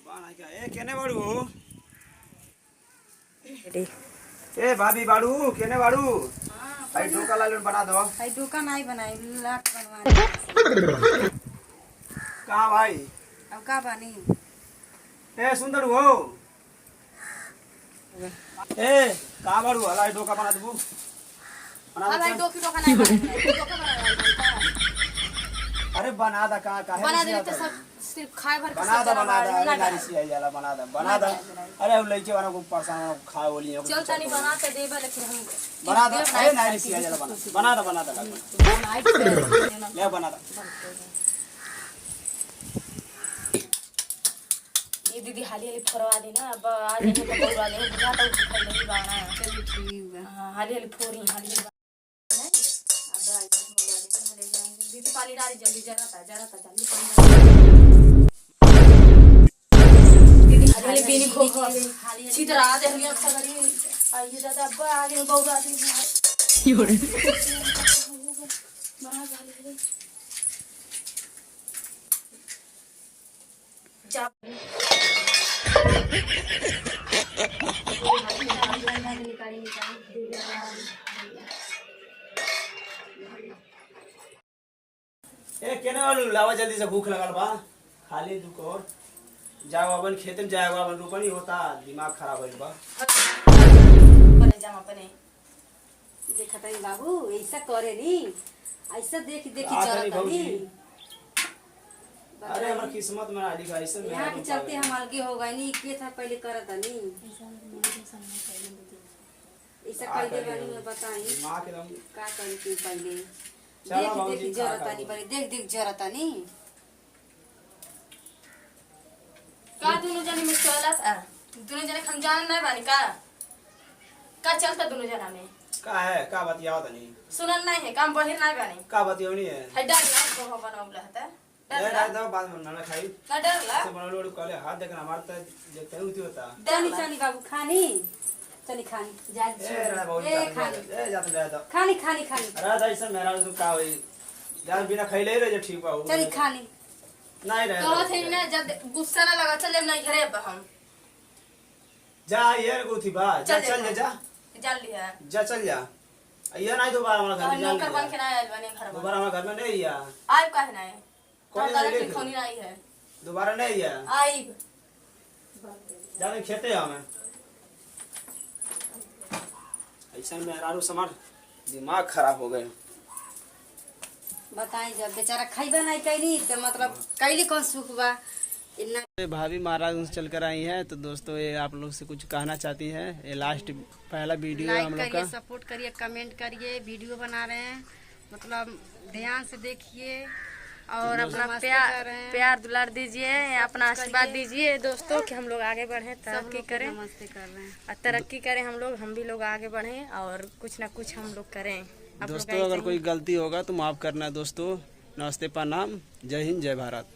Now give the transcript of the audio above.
ए केने बाड़ू ए भाभी बाड़ू केने बाड़ू भाई डोका लालून बना दो भाई डोका नहीं बनाई लाट बनवा कहाँ भाई अब का बनी ए सुंदर हो ए कहाँ बाड़ू हलाई डोका बना दबू हां भाई डोका नहीं बनाई डोका बना अरे बना दा कहाँ का बना दे तो सब सिर्फ खाए भर बना दा अरे नारी सी आई जाला बना दा अरे उ लइके वाला को परेशान खा बोली चल तनी बना के देबे लेकिन हम बना दा अरे नारी सी आई जाला बना दा ले बना दा ये दीदी हाली हाली फरवा देना अब आज नहीं तो फरवा दे बुझाता खाई नहीं बाना चल ठीक है हां हाली हाली फोरी हाली अब आई तो फरवा दे हाले जाएंगे दीदी पानी डाली जल्दी जरा था जल्दी पानी दीदी हाली हाली बेनी खो छितरा दे हलिया खगरी आइए दादा अब आगे बौरा दी योरे बना हाली जा ए केने वालू लावा जल्दी से भूख लगल बा खाली दुख और जाओ अपन खेत में जाओ अपन रोपनी होता दिमाग खराब होइल बा पने जामा पने देखत है बाबू ऐसा करे नी ऐसा देख जरत नी अरे हमार किस्मत में आली का ऐसा यहाँ के चलते हम अलगे हो गए नी के था पहले करत नी ऐसा कह दे बानी मैं बताई मां के दम का करी तू पहले चलो देख जरत नी पहले देख जरत नी का दोनों जने में चलत आ दोनों जने हम जान नहीं बानी का चलता दोनों जना में का है का बतियाओ तनी सुनन नहीं है काम बहिर नहीं बानी का बतियोनी है डर ना को बनावला है डर ना बाद में ना खाई ना डर ला से बना लोड कहले हाथ देखना मारता देखते होती होता चली चली बाबू खानी चली खानी जा ए रा बाबू ए जाते खानी अरे दाइसा मेरा तो का होई यार बिना खइले रह जे ठीक बा चली खानी नहीं रहे तो थे ना जब गुस्सा ना लगा चले नहीं घरे अब हम जा यार गोथी बा चल जा चल लिया जा चल जा ये नहीं दोबारा हमारा घर में नौकर बन के ना आयल बने घर में दोबारा हमारा घर में नहीं या आइब काहे ना है कौन दादा नहीं की खोनी नहीं है दोबारा नहीं या आइब जाने खेते हमें ऐसा में आरो समार दिमाग खराब हो गए बताई जब बेचारा खाइबा नहीं कैली तो मतलब कैली कौन सुख बा इतना भाभी महाराज उनसे चल कर आई है तो दोस्तों ये आप लोग से कुछ कहना चाहती है ये लास्ट पहला वीडियो है हम लोग का सपोर्ट करिए कमेंट करिए वीडियो बना रहे हैं मतलब ध्यान से देखिए और अपना प्यार दुलार दीजिए अपना आशीर्वाद दीजिए दोस्तों कि हम लोग आगे बढ़े तरक्की करें नमस्ते कर रहे हैं तरक्की करें हम भी लोग आगे बढ़े और कुछ ना कुछ हम लोग करें दोस्तों अगर कोई गलती होगा तो माफ करना दोस्तों नमस्ते प्रणाम जय हिंद जय भारत।